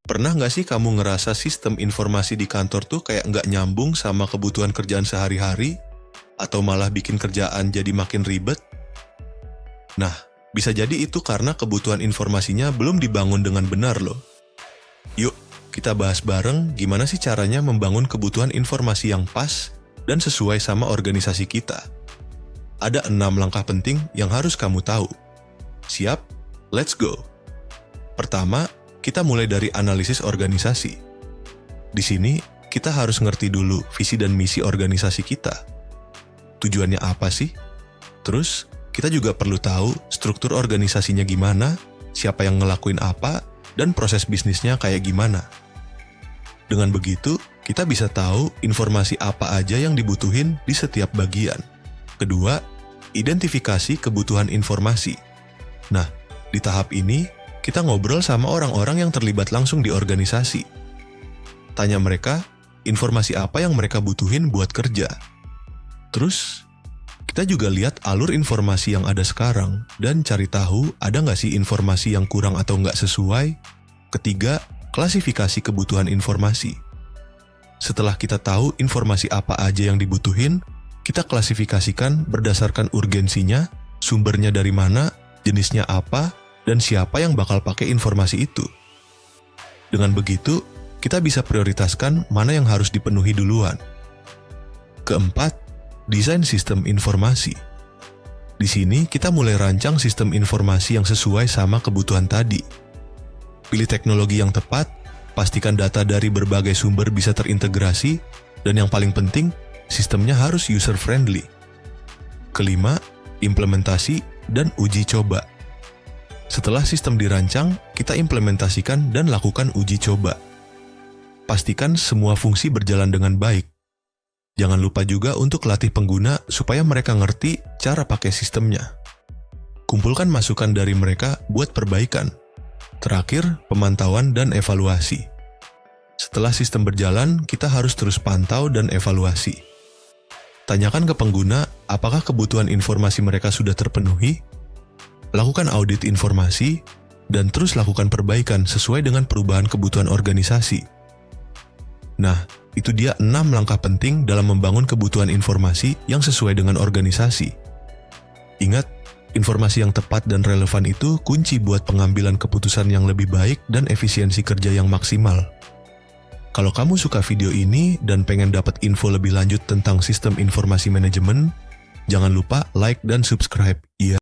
Pernah nggak sih kamu ngerasa sistem informasi di kantor tuh kayak nggak nyambung sama kebutuhan kerjaan sehari-hari? Atau malah bikin kerjaan jadi makin ribet? Nah, bisa jadi itu karena kebutuhan informasinya belum dibangun dengan benar loh. Yuk, kita bahas bareng gimana sih caranya membangun kebutuhan informasi yang pas dan sesuai sama organisasi kita. Ada 6 langkah penting yang harus kamu tahu. Siap? Let's go! Pertama, kita mulai dari analisis organisasi. Di sini, kita harus ngerti dulu visi dan misi organisasi kita. Tujuannya apa sih? Terus, kita juga perlu tahu struktur organisasinya gimana, siapa yang ngelakuin apa, dan proses bisnisnya kayak gimana. Dengan begitu, kita bisa tahu informasi apa aja yang dibutuhin di setiap bagian. Kedua, identifikasi kebutuhan informasi. Nah, di tahap ini, kita ngobrol sama orang-orang yang terlibat langsung di organisasi. Tanya mereka, informasi apa yang mereka butuhin buat kerja. Terus, kita juga lihat alur informasi yang ada sekarang dan cari tahu ada nggak sih informasi yang kurang atau nggak sesuai. Ketiga, klasifikasi kebutuhan informasi. Setelah kita tahu informasi apa aja yang dibutuhin, kita klasifikasikan berdasarkan urgensinya, sumbernya dari mana, jenisnya apa, dan siapa yang bakal pakai informasi itu. Dengan begitu, kita bisa prioritaskan mana yang harus dipenuhi duluan. Keempat, desain sistem informasi. Di sini kita mulai rancang sistem informasi yang sesuai sama kebutuhan tadi. Pilih teknologi yang tepat, pastikan data dari berbagai sumber bisa terintegrasi, dan yang paling penting, sistemnya harus user-friendly. Kelima, implementasi dan uji coba. Setelah sistem dirancang, kita implementasikan dan lakukan uji coba. Pastikan semua fungsi berjalan dengan baik. Jangan lupa juga untuk latih pengguna supaya mereka ngerti cara pakai sistemnya. Kumpulkan masukan dari mereka buat perbaikan. Terakhir, pemantauan dan evaluasi. Setelah sistem berjalan, kita harus terus pantau dan evaluasi. Tanyakan ke pengguna apakah kebutuhan informasi mereka sudah terpenuhi. Lakukan audit informasi, dan terus lakukan perbaikan sesuai dengan perubahan kebutuhan organisasi. Nah, itu dia 6 langkah penting dalam membangun kebutuhan informasi yang sesuai dengan organisasi. Ingat, informasi yang tepat dan relevan itu kunci buat pengambilan keputusan yang lebih baik dan efisiensi kerja yang maksimal. Kalau kamu suka video ini dan pengen dapat info lebih lanjut tentang sistem informasi manajemen, jangan lupa like dan subscribe.